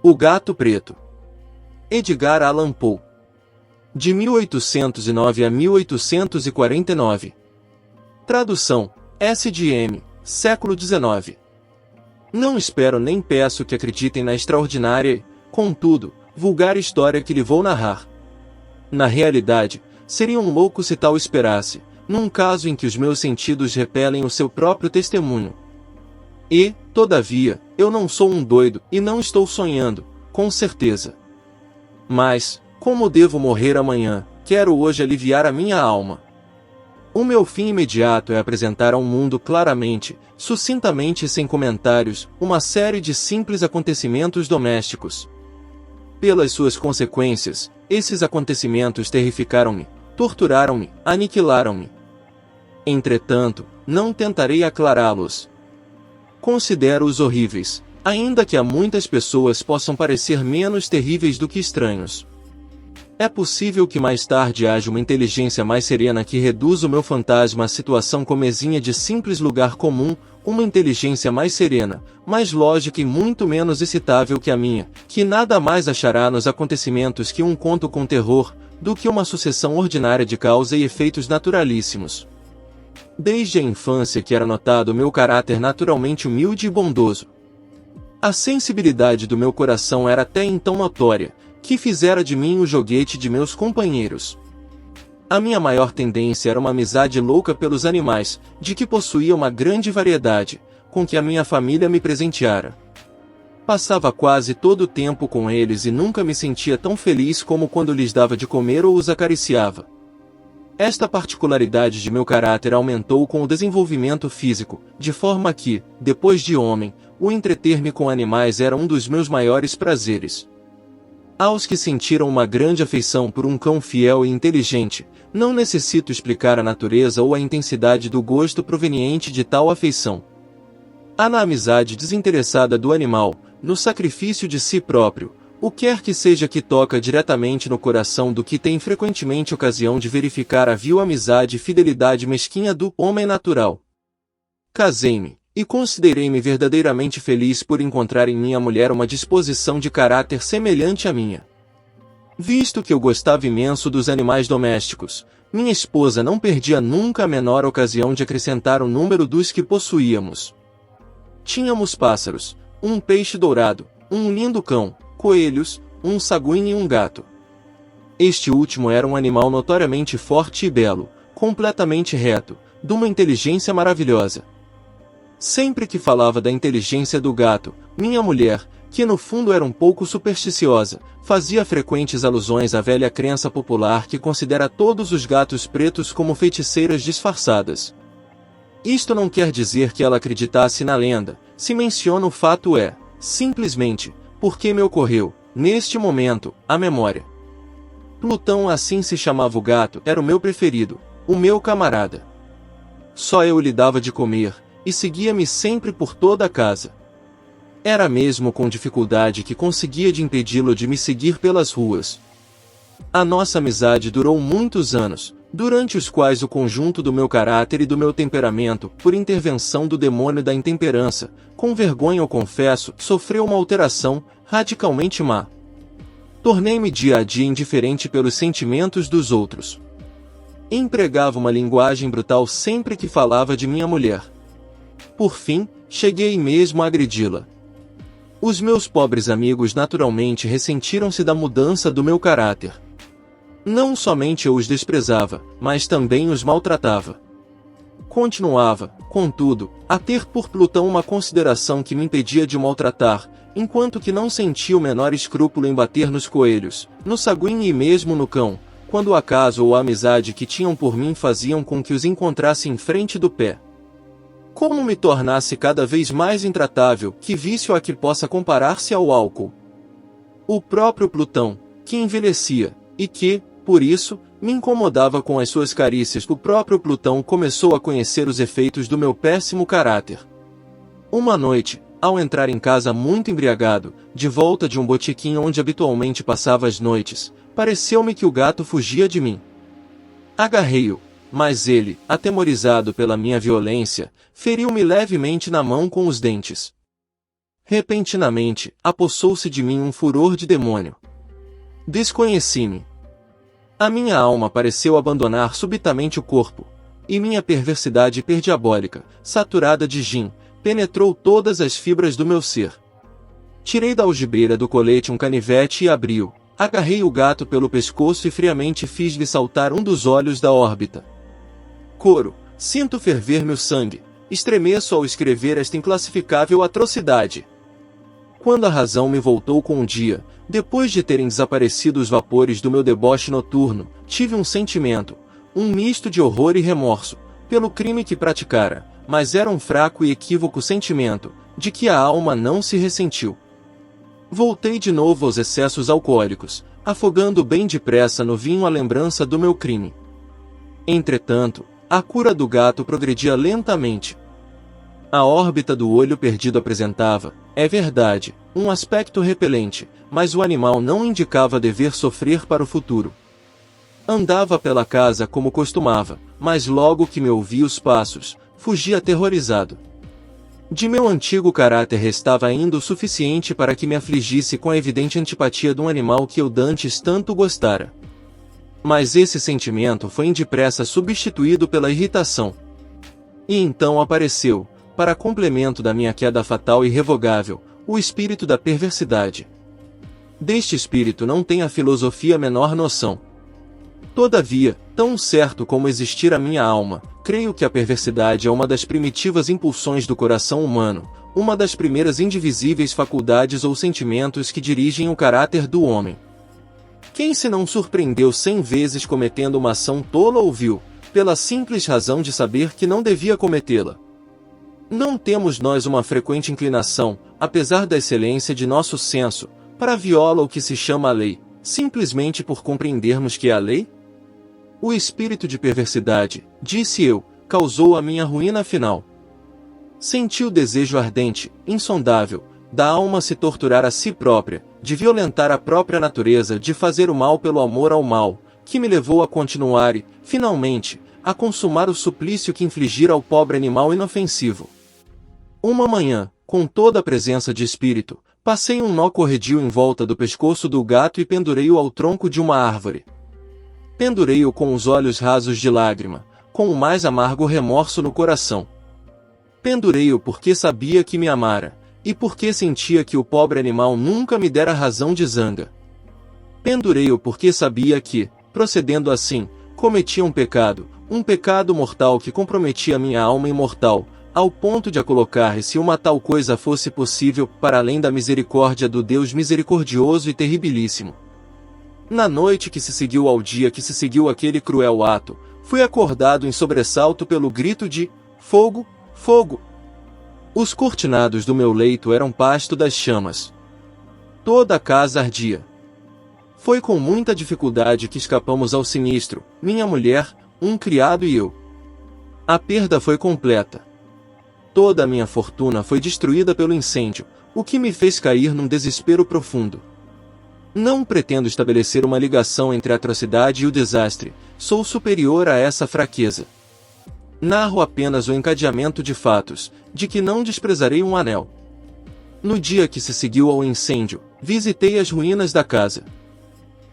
O Gato Preto. Edgar Allan Poe. De 1809 a 1849. Tradução: S. de M., século XIX. Não espero nem peço que acreditem na extraordinária e, contudo, vulgar história que lhe vou narrar. Na realidade, seria um louco se tal esperasse, num caso em que os meus sentidos repelem o seu próprio testemunho. E, todavia, eu não sou um doido e não estou sonhando, com certeza. Mas, como devo morrer amanhã, quero hoje aliviar a minha alma. O meu fim imediato é apresentar ao mundo claramente, sucintamente e sem comentários, uma série de simples acontecimentos domésticos. Pelas suas consequências, esses acontecimentos terrificaram-me, torturaram-me, aniquilaram-me. Entretanto, não tentarei aclará-los. Considero-os horríveis, ainda que a muitas pessoas possam parecer menos terríveis do que estranhos. É possível que mais tarde haja uma inteligência mais serena que reduza o meu fantasma à situação comezinha de simples lugar comum, uma inteligência mais serena, mais lógica e muito menos excitável que a minha, que nada mais achará nos acontecimentos que um conto com terror, do que uma sucessão ordinária de causa e efeitos naturalíssimos. Desde a infância que era notado meu caráter naturalmente humilde e bondoso. A sensibilidade do meu coração era até então notória, que fizera de mim o joguete de meus companheiros. A minha maior tendência era uma amizade louca pelos animais, de que possuía uma grande variedade, com que a minha família me presenteara. Passava quase todo o tempo com eles e nunca me sentia tão feliz como quando lhes dava de comer ou os acariciava. Esta particularidade de meu caráter aumentou com o desenvolvimento físico, de forma que, depois de homem, o entreter-me com animais era um dos meus maiores prazeres. Aos que sentiram uma grande afeição por um cão fiel e inteligente, não necessito explicar a natureza ou a intensidade do gosto proveniente de tal afeição. Há na amizade desinteressada do animal, no sacrifício de si próprio, o quer que seja que toca diretamente no coração do que tem frequentemente ocasião de verificar a vil amizade e fidelidade mesquinha do homem natural. Casei-me, e considerei-me verdadeiramente feliz por encontrar em minha mulher uma disposição de caráter semelhante à minha. Visto que eu gostava imenso dos animais domésticos, minha esposa não perdia nunca a menor ocasião de acrescentar o número dos que possuíamos. Tínhamos pássaros, um peixe dourado, um lindo cão, coelhos, um saguinho e um gato. Este último era um animal notoriamente forte e belo, completamente reto, de uma inteligência maravilhosa. Sempre que falava da inteligência do gato, minha mulher, que no fundo era um pouco supersticiosa, fazia frequentes alusões à velha crença popular que considera todos os gatos pretos como feiticeiras disfarçadas. Isto não quer dizer que ela acreditasse na lenda, se menciona o fato é, simplesmente, porque me ocorreu, neste momento, a memória. Plutão, assim se chamava o gato, era o meu preferido, o meu camarada. Só eu lhe dava de comer, e seguia-me sempre por toda a casa. Era mesmo com dificuldade que conseguia de impedi-lo de me seguir pelas ruas. A nossa amizade durou muitos anos, durante os quais o conjunto do meu caráter e do meu temperamento, por intervenção do demônio da intemperança, com vergonha eu confesso, sofreu uma alteração, radicalmente má. Tornei-me dia a dia indiferente pelos sentimentos dos outros. Empregava uma linguagem brutal sempre que falava de minha mulher. Por fim, cheguei mesmo a agredi-la. Os meus pobres amigos naturalmente ressentiram-se da mudança do meu caráter. Não somente eu os desprezava, mas também os maltratava. Continuava, contudo, a ter por Plutão uma consideração que me impedia de o maltratar, enquanto que não sentia o menor escrúpulo em bater nos coelhos, no saguinho e mesmo no cão, quando o acaso ou a amizade que tinham por mim faziam com que os encontrasse em frente do pé. Como me tornasse cada vez mais intratável, que vício a que possa comparar-se ao álcool. O próprio Plutão, que envelhecia, e que, por isso, me incomodava com as suas carícias, o próprio Plutão começou a conhecer os efeitos do meu péssimo caráter. Uma noite, ao entrar em casa muito embriagado, de volta de um botequim onde habitualmente passava as noites, pareceu-me que o gato fugia de mim. Agarrei-o, mas ele, atemorizado pela minha violência, feriu-me levemente na mão com os dentes. Repentinamente, apossou-se de mim um furor de demônio. Desconheci-me. A minha alma pareceu abandonar subitamente o corpo, e minha perversidade hiperdiabólica, saturada de gin, penetrou todas as fibras do meu ser. Tirei da algibeira do colete um canivete e abri-o, agarrei o gato pelo pescoço e friamente fiz-lhe saltar um dos olhos da órbita. Coro, sinto ferver-me o sangue, estremeço ao escrever esta inclassificável atrocidade. Quando a razão me voltou com o dia, depois de terem desaparecido os vapores do meu deboche noturno, tive um sentimento, um misto de horror e remorso, pelo crime que praticara, mas era um fraco e equívoco sentimento, de que a alma não se ressentiu. Voltei de novo aos excessos alcoólicos, afogando bem depressa no vinho a lembrança do meu crime. Entretanto, a cura do gato progredia lentamente. A órbita do olho perdido apresentava, é verdade, um aspecto repelente, mas o animal não indicava dever sofrer para o futuro. Andava pela casa como costumava, mas logo que me ouvia os passos, fugia aterrorizado. De meu antigo caráter restava ainda o suficiente para que me afligisse com a evidente antipatia de um animal que eu dantes tanto gostara. Mas esse sentimento foi indepressa substituído pela irritação. E então apareceu, para complemento da minha queda fatal e irrevogável, o espírito da perversidade. Deste espírito não tem a filosofia a menor noção. Todavia, tão certo como existir a minha alma, creio que a perversidade é uma das primitivas impulsões do coração humano, uma das primeiras indivisíveis faculdades ou sentimentos que dirigem o caráter do homem. Quem se não surpreendeu 100 vezes cometendo uma ação tola ou vil, pela simples razão de saber que não devia cometê-la? Não temos nós uma frequente inclinação, apesar da excelência de nosso senso, para a viola o que se chama a lei, simplesmente por compreendermos que é a lei? O espírito de perversidade, disse eu, causou a minha ruína final. Senti o desejo ardente, insondável, da alma se torturar a si própria, de violentar a própria natureza, de fazer o mal pelo amor ao mal, que me levou a continuar e, finalmente, a consumar o suplício que infligira ao pobre animal inofensivo. Uma manhã, com toda a presença de espírito, passei um nó corredio em volta do pescoço do gato e pendurei-o ao tronco de uma árvore. Pendurei-o com os olhos rasos de lágrima, com o mais amargo remorso no coração. Pendurei-o porque sabia que me amara, e porque sentia que o pobre animal nunca me dera razão de zanga. Pendurei-o porque sabia que, procedendo assim, cometia um pecado mortal que comprometia minha alma imortal, ao ponto de a colocar, se uma tal coisa fosse possível, para além da misericórdia do Deus misericordioso e terribilíssimo. Na noite que se seguiu ao dia que se seguiu aquele cruel ato, fui acordado em sobressalto pelo grito de fogo, fogo! Os cortinados do meu leito eram pasto das chamas. Toda a casa ardia. Foi com muita dificuldade que escapamos ao sinistro, minha mulher, um criado e eu. A perda foi completa. Toda a minha fortuna foi destruída pelo incêndio, o que me fez cair num desespero profundo. Não pretendo estabelecer uma ligação entre a atrocidade e o desastre, sou superior a essa fraqueza. Narro apenas o encadeamento de fatos, de que não desprezarei um anel. No dia que se seguiu ao incêndio, visitei as ruínas da casa.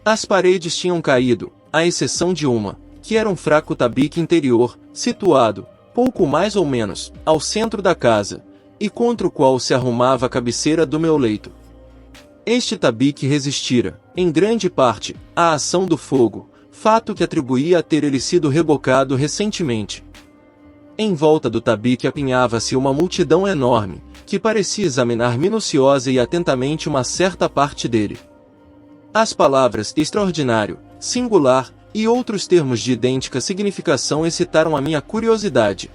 As paredes tinham caído, à exceção de uma, que era um fraco tabique interior, situado, pouco mais ou menos, ao centro da casa, e contra o qual se arrumava a cabeceira do meu leito. Este tabique resistira, em grande parte, à ação do fogo, fato que atribuía a ter ele sido rebocado recentemente. Em volta do tabique apinhava-se uma multidão enorme, que parecia examinar minuciosa e atentamente uma certa parte dele. As palavras extraordinário, singular e outros termos de idêntica significação excitaram a minha curiosidade.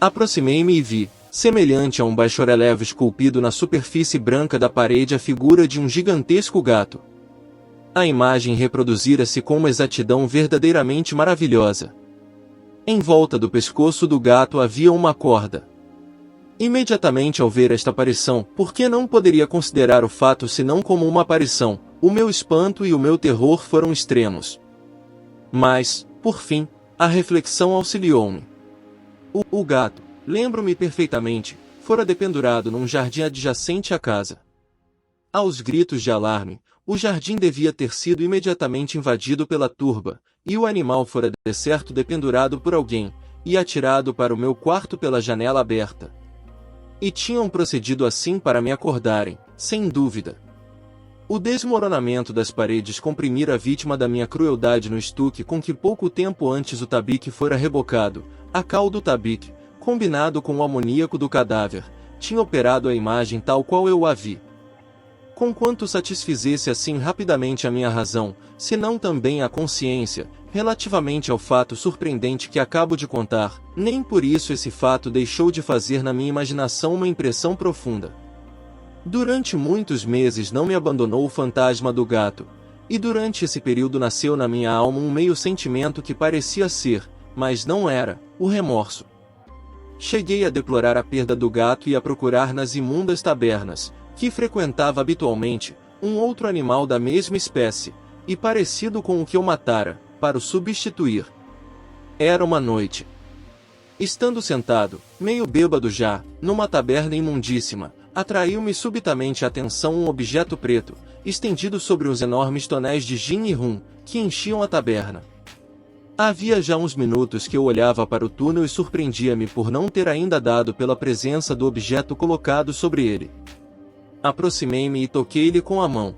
Aproximei-me e vi, semelhante a um baixorelevo esculpido na superfície branca da parede, a figura de um gigantesco gato. A imagem reproduzira-se com uma exatidão verdadeiramente maravilhosa. Em volta do pescoço do gato havia uma corda. Imediatamente ao ver esta aparição, por que não poderia considerar o fato senão como uma aparição, o meu espanto e o meu terror foram extremos. Mas, por fim, a reflexão auxiliou-me. O gato, lembro-me perfeitamente, fora dependurado num jardim adjacente à casa. Aos gritos de alarme, o jardim devia ter sido imediatamente invadido pela turba, e o animal fora de certo dependurado por alguém, e atirado para o meu quarto pela janela aberta. E tinham procedido assim para me acordarem, sem dúvida. O desmoronamento das paredes comprimira a vítima da minha crueldade no estuque com que pouco tempo antes o tabique fora rebocado. A cal do tabique, combinado com o amoníaco do cadáver, tinha operado a imagem tal qual eu a vi. Conquanto satisfizesse assim rapidamente a minha razão, se não também a consciência, relativamente ao fato surpreendente que acabo de contar, nem por isso esse fato deixou de fazer na minha imaginação uma impressão profunda. Durante muitos meses não me abandonou o fantasma do gato, e durante esse período nasceu na minha alma um meio sentimento que parecia ser, mas não era, o remorso. Cheguei a deplorar a perda do gato e a procurar nas imundas tabernas, que frequentava habitualmente, um outro animal da mesma espécie, e parecido com o que eu matara, para o substituir. Era uma noite. Estando sentado, meio bêbado já, numa taberna imundíssima, atraiu-me subitamente a atenção um objeto preto, estendido sobre os enormes tonéis de gin e rum, que enchiam a taberna. Havia já uns minutos que eu olhava para o túnel e surpreendia-me por não ter ainda dado pela presença do objeto colocado sobre ele. Aproximei-me e toquei-lhe com a mão.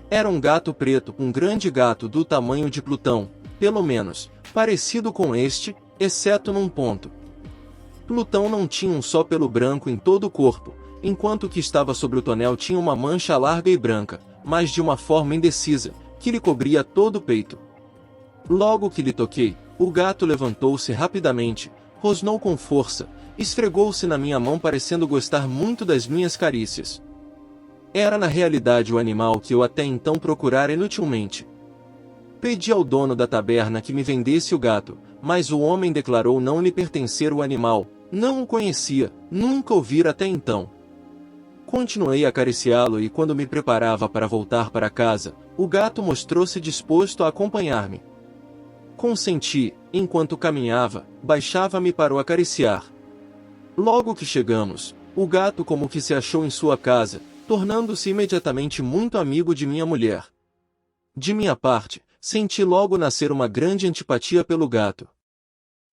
Era um gato preto, um grande gato do tamanho de Plutão, pelo menos, parecido com este, exceto num ponto. Plutão não tinha um só pelo branco em todo o corpo, enquanto o que estava sobre o tonel tinha uma mancha larga e branca, mas de uma forma indecisa, que lhe cobria todo o peito. Logo que lhe toquei, o gato levantou-se rapidamente, rosnou com força, esfregou-se na minha mão parecendo gostar muito das minhas carícias. Era na realidade o animal que eu até então procurara inutilmente. Pedi ao dono da taberna que me vendesse o gato, mas o homem declarou não lhe pertencer o animal, não o conhecia, nunca o vira até então. Continuei a acariciá-lo e quando me preparava para voltar para casa, o gato mostrou-se disposto a acompanhar-me. Consenti, enquanto caminhava, baixava-me para o acariciar. Logo que chegamos, o gato como que se achou em sua casa, tornando-se imediatamente muito amigo de minha mulher. De minha parte, senti logo nascer uma grande antipatia pelo gato.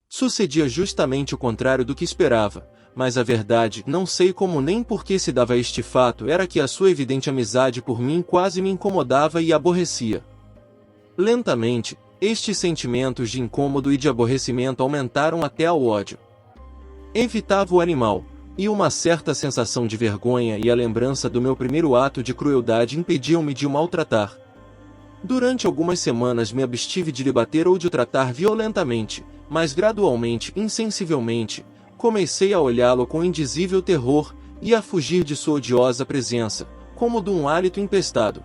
Sucedia justamente o contrário do que esperava, mas a verdade, não sei como nem por que se dava este fato, era que a sua evidente amizade por mim quase me incomodava e aborrecia. Lentamente, estes sentimentos de incômodo e de aborrecimento aumentaram até ao ódio. Evitava o animal, e uma certa sensação de vergonha e a lembrança do meu primeiro ato de crueldade impediam-me de o maltratar. Durante algumas semanas me abstive de lhe bater ou de o tratar violentamente, mas gradualmente, insensivelmente, comecei a olhá-lo com indizível terror, e a fugir de sua odiosa presença, como de um hálito empestado.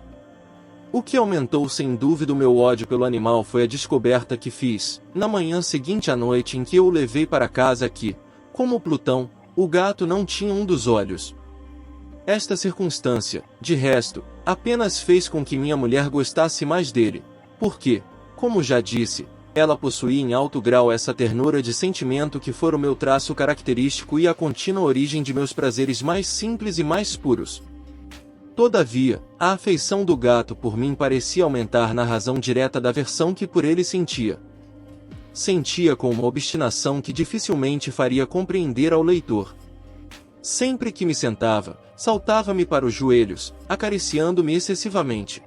O que aumentou sem dúvida o meu ódio pelo animal foi a descoberta que fiz, na manhã seguinte à noite em que eu o levei para casa que, como Plutão, o gato não tinha um dos olhos. Esta circunstância, de resto, apenas fez com que minha mulher gostasse mais dele, porque, como já disse, ela possuía em alto grau essa ternura de sentimento que fora o meu traço característico e a contínua origem de meus prazeres mais simples e mais puros. Todavia, a afeição do gato por mim parecia aumentar na razão direta da aversão que por ele sentia. Sentia com uma obstinação que dificilmente faria compreender ao leitor. Sempre que me sentava, saltava-me para os joelhos, acariciando-me excessivamente.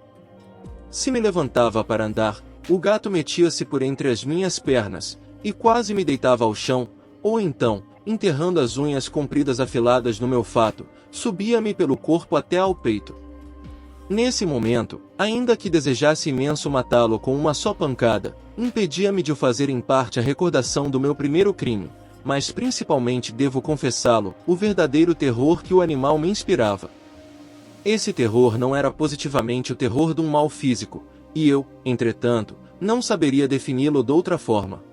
Se me levantava para andar, o gato metia-se por entre as minhas pernas, e quase me deitava ao chão, ou então, enterrando as unhas compridas afiladas no meu fato, subia-me pelo corpo até ao peito. Nesse momento, ainda que desejasse imenso matá-lo com uma só pancada, impedia-me de o fazer em parte a recordação do meu primeiro crime, mas principalmente devo confessá-lo, o verdadeiro terror que o animal me inspirava. Esse terror não era positivamente o terror de um mal físico, e eu, entretanto, não saberia defini-lo de outra forma.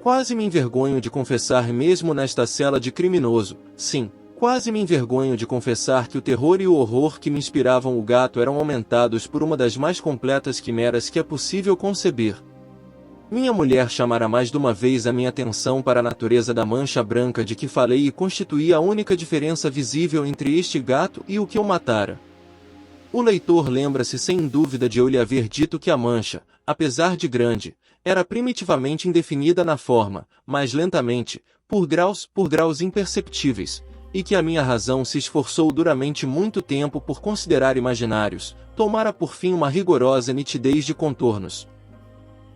Quase me envergonho de confessar mesmo nesta cela de criminoso, sim, quase me envergonho de confessar que o terror e o horror que me inspiravam o gato eram aumentados por uma das mais completas quimeras que é possível conceber. Minha mulher chamara mais de uma vez a minha atenção para a natureza da mancha branca de que falei e constituía a única diferença visível entre este gato e o que eu matara. O leitor lembra-se sem dúvida de eu lhe haver dito que a mancha, apesar de grande, era primitivamente indefinida na forma, mas lentamente, por graus imperceptíveis, e que a minha razão se esforçou duramente muito tempo por considerar imaginários, tomara por fim uma rigorosa nitidez de contornos.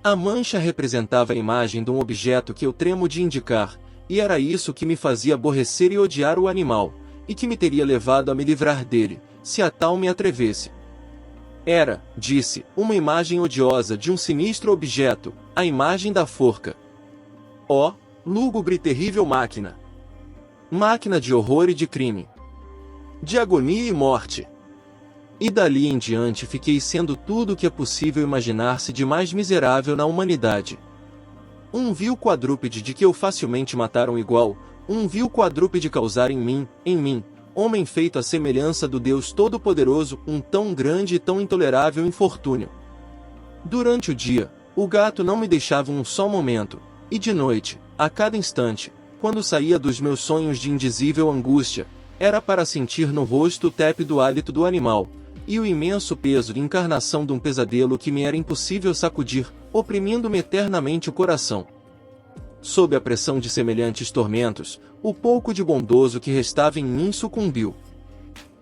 A mancha representava a imagem de um objeto que eu tremo de indicar, e era isso que me fazia aborrecer e odiar o animal, e que me teria levado a me livrar dele, se a tal me atrevesse. Era, disse, uma imagem odiosa de um sinistro objeto, a imagem da forca. Ó, lúgubre e terrível máquina! Máquina de horror e de crime. De agonia e morte. E dali em diante fiquei sendo tudo o que é possível imaginar-se de mais miserável na humanidade. Um vil quadrúpede de que eu facilmente matara um igual, um vil quadrúpede causar em mim, homem feito à semelhança do Deus Todo-Poderoso, um tão grande e tão intolerável infortúnio. Durante o dia, o gato não me deixava um só momento, e de noite, a cada instante, quando saía dos meus sonhos de indizível angústia, era para sentir no rosto o tépido hálito do animal, e o imenso peso de encarnação de um pesadelo que me era impossível sacudir, oprimindo-me eternamente o coração. Sob a pressão de semelhantes tormentos, o pouco de bondoso que restava em mim sucumbiu.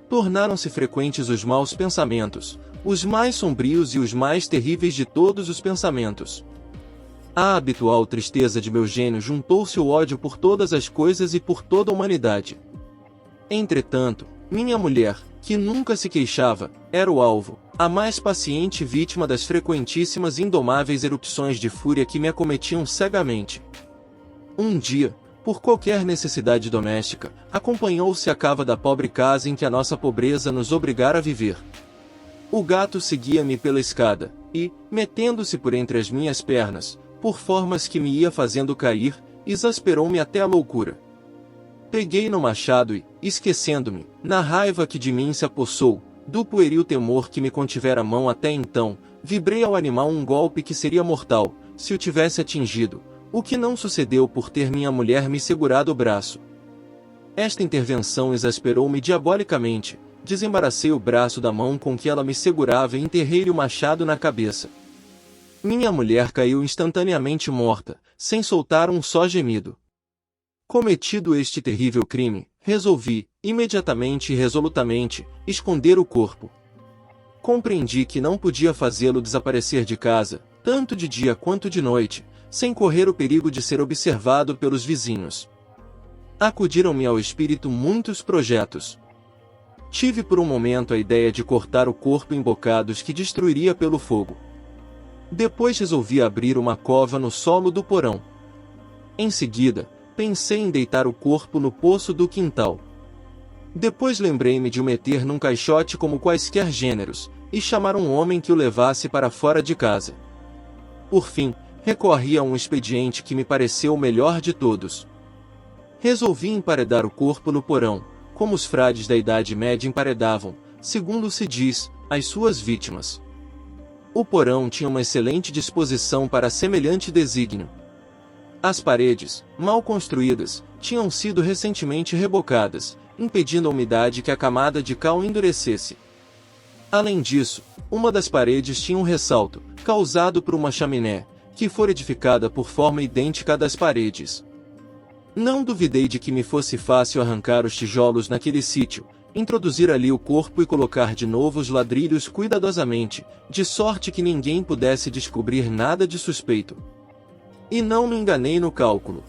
Tornaram-se frequentes os maus pensamentos, os mais sombrios e os mais terríveis de todos os pensamentos. À habitual tristeza de meu gênio juntou-se o ódio por todas as coisas e por toda a humanidade. Entretanto, minha mulher, que nunca se queixava, era o alvo, a mais paciente vítima das frequentíssimas e indomáveis erupções de fúria que me acometiam cegamente. Um dia, por qualquer necessidade doméstica, acompanhou-se a cava da pobre casa em que a nossa pobreza nos obrigara a viver. O gato seguia-me pela escada, e, metendo-se por entre as minhas pernas, por formas que me ia fazendo cair, exasperou-me até a loucura. Peguei no machado e, esquecendo-me, na raiva que de mim se apossou, do pueril temor que me contivera a mão até então, vibrei ao animal um golpe que seria mortal, se o tivesse atingido, o que não sucedeu por ter minha mulher me segurado o braço. Esta intervenção exasperou-me diabolicamente, desembaracei o braço da mão com que ela me segurava e enterrei-lhe o machado na cabeça. Minha mulher caiu instantaneamente morta, sem soltar um só gemido. Cometido este terrível crime, resolvi, imediatamente e resolutamente, esconder o corpo. Compreendi que não podia fazê-lo desaparecer de casa, tanto de dia quanto de noite, sem correr o perigo de ser observado pelos vizinhos. Acudiram-me ao espírito muitos projetos. Tive por um momento a ideia de cortar o corpo em bocados que destruiria pelo fogo. Depois resolvi abrir uma cova no solo do porão. Em seguida, pensei em deitar o corpo no poço do quintal. Depois lembrei-me de o meter num caixote como quaisquer gêneros, e chamar um homem que o levasse para fora de casa. Por fim, recorri a um expediente que me pareceu o melhor de todos. Resolvi emparedar o corpo no porão, como os frades da Idade Média emparedavam, segundo se diz, as suas vítimas. O porão tinha uma excelente disposição para semelhante desígnio. As paredes, mal construídas, tinham sido recentemente rebocadas, impedindo a umidade que a camada de cal endurecesse. Além disso, uma das paredes tinha um ressalto, causado por uma chaminé, que fora edificada por forma idêntica à das paredes. Não duvidei de que me fosse fácil arrancar os tijolos naquele sítio, introduzir ali o corpo e colocar de novo os ladrilhos cuidadosamente, de sorte que ninguém pudesse descobrir nada de suspeito. E não me enganei no cálculo.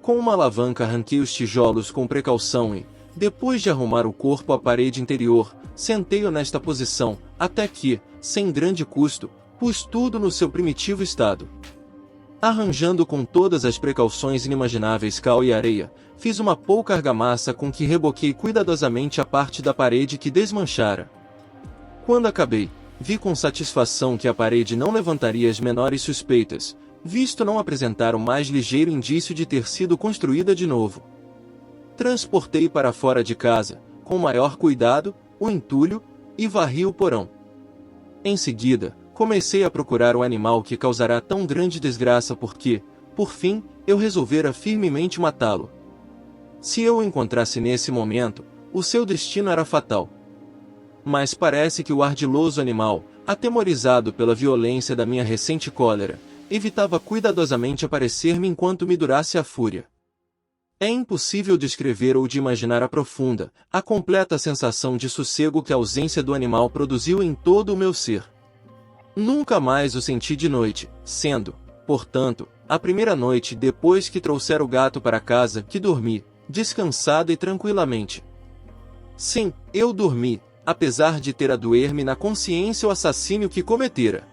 Com uma alavanca arranquei os tijolos com precaução e, depois de arrumar o corpo à parede interior, sentei-o nesta posição, até que, sem grande custo, pus tudo no seu primitivo estado. Arranjando com todas as precauções inimagináveis cal e areia, fiz uma pouca argamassa com que reboquei cuidadosamente a parte da parede que desmanchara. Quando acabei, vi com satisfação que a parede não levantaria as menores suspeitas, visto não apresentar o mais ligeiro indício de ter sido construída de novo. Transportei para fora de casa, com maior cuidado, o entulho, e varri o porão. Em seguida, Comecei a procurar o animal que causará tão grande desgraça porque, por fim, eu resolvera firmemente matá-lo. Se eu o encontrasse nesse momento, o seu destino era fatal. Mas parece que o ardiloso animal, atemorizado pela violência da minha recente cólera, evitava cuidadosamente aparecer-me enquanto me durasse a fúria. É impossível descrever ou de imaginar a profunda, a completa sensação de sossego que a ausência do animal produziu em todo o meu ser. Nunca mais o senti de noite, sendo, portanto, a primeira noite depois que trouxera o gato para casa que dormi, descansada e tranquilamente. Sim, eu dormi, apesar de ter a doer-me na consciência o assassínio que cometera.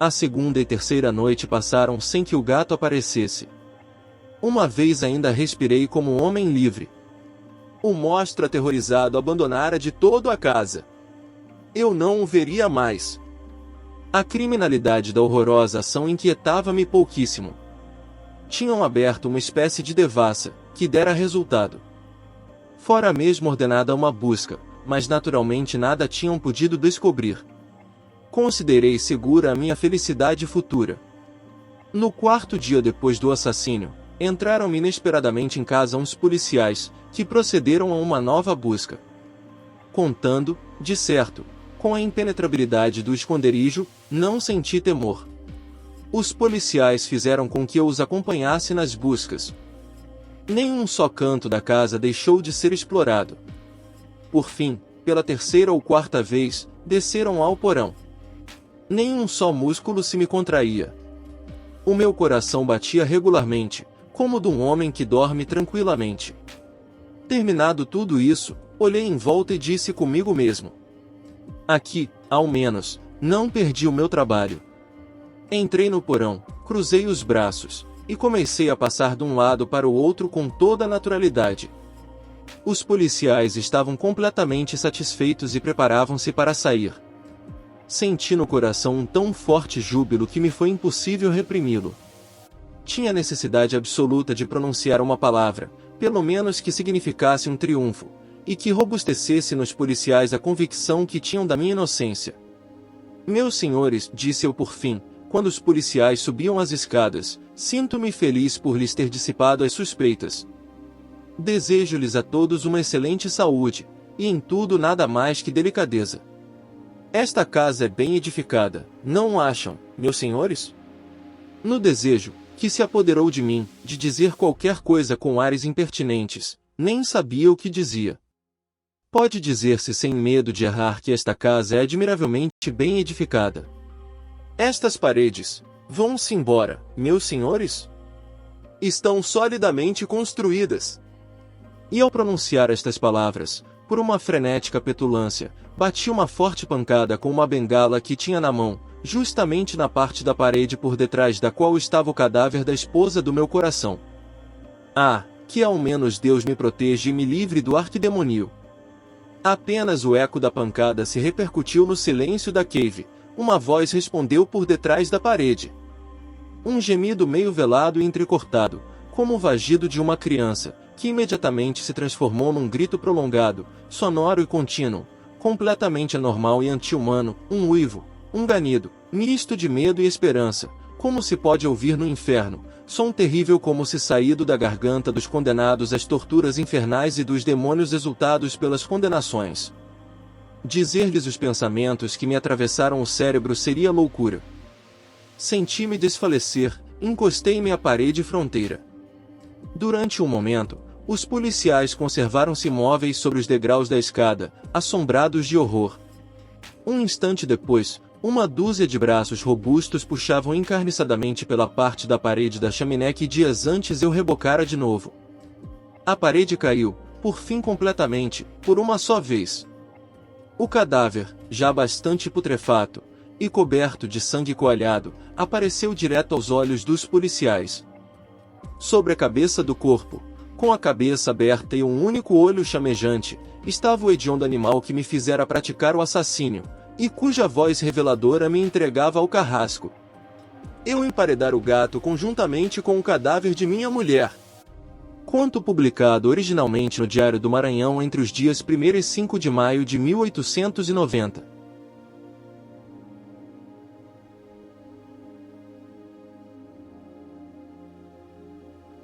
A segunda e terceira noite passaram sem que o gato aparecesse. Uma vez ainda respirei como um homem livre. O monstro aterrorizado abandonara de todo a casa. Eu não o veria mais. A criminalidade da horrorosa ação inquietava-me pouquíssimo. Tinham aberto uma espécie de devassa, que dera resultado. Fora mesmo ordenada uma busca, mas naturalmente nada tinham podido descobrir. Considerei segura a minha felicidade futura. No quarto dia depois do assassínio, entraram inesperadamente em casa uns policiais, que procederam a uma nova busca. Contando, de certo, com a impenetrabilidade do esconderijo, não senti temor. Os policiais fizeram com que eu os acompanhasse nas buscas. Nenhum só canto da casa deixou de ser explorado. Por fim, pela terceira ou quarta vez, desceram ao porão. Nenhum só músculo se me contraía. O meu coração batia regularmente, como o de um homem que dorme tranquilamente. Terminado tudo isso, olhei em volta e disse comigo mesmo: aqui, ao menos, não perdi o meu trabalho. Entrei no porão, cruzei os braços, e comecei a passar de um lado para o outro com toda a naturalidade. Os policiais estavam completamente satisfeitos e preparavam-se para sair. Senti no coração um tão forte júbilo que me foi impossível reprimi-lo. Tinha necessidade absoluta de pronunciar uma palavra, pelo menos que significasse um triunfo, e que robustecesse nos policiais a convicção que tinham da minha inocência. Meus senhores, disse eu por fim, quando os policiais subiam as escadas, sinto-me feliz por lhes ter dissipado as suspeitas. Desejo-lhes a todos uma excelente saúde, e em tudo nada mais que delicadeza. Esta casa é bem edificada, não acham, meus senhores? No desejo, que se apoderou de mim, de dizer qualquer coisa com ares impertinentes, nem sabia o que dizia. Pode dizer-se sem medo de errar que esta casa é admiravelmente bem edificada. Estas paredes, vão-se embora, meus senhores? Estão solidamente construídas. E ao pronunciar estas palavras, por uma frenética petulância, bati uma forte pancada com uma bengala que tinha na mão, justamente na parte da parede por detrás da qual estava o cadáver da esposa do meu coração. Ah, que ao menos Deus me proteja e me livre do arquidemonio. Apenas o eco da pancada se repercutiu no silêncio da cave. Uma voz respondeu por detrás da parede. Um gemido meio velado e entrecortado, como o vagido de uma criança, que imediatamente se transformou num grito prolongado, sonoro e contínuo, completamente anormal e anti-humano, um uivo, um ganido, misto de medo e esperança, como se pode ouvir no inferno, som terrível como se saído da garganta dos condenados às torturas infernais e dos demônios exultados pelas condenações. Dizer-lhes os pensamentos que me atravessaram o cérebro seria loucura. Senti-me desfalecer, encostei-me à parede fronteira. Durante um momento, os policiais conservaram-se imóveis sobre os degraus da escada, assombrados de horror. Um instante depois, uma dúzia de braços robustos puxavam encarniçadamente pela parte da parede da chaminé que dias antes eu rebocara de novo. A parede caiu, por fim completamente, por uma só vez. O cadáver, já bastante putrefato, e coberto de sangue coalhado, apareceu direto aos olhos dos policiais. Sobre a cabeça do corpo, com a cabeça aberta e um único olho chamejante, estava o hediondo animal que me fizera praticar o assassínio, e cuja voz reveladora me entregava ao carrasco. Eu emparedara o gato conjuntamente com o cadáver de minha mulher. Conto publicado originalmente no Diário do Maranhão entre os dias 1 e 5 de maio de 1890.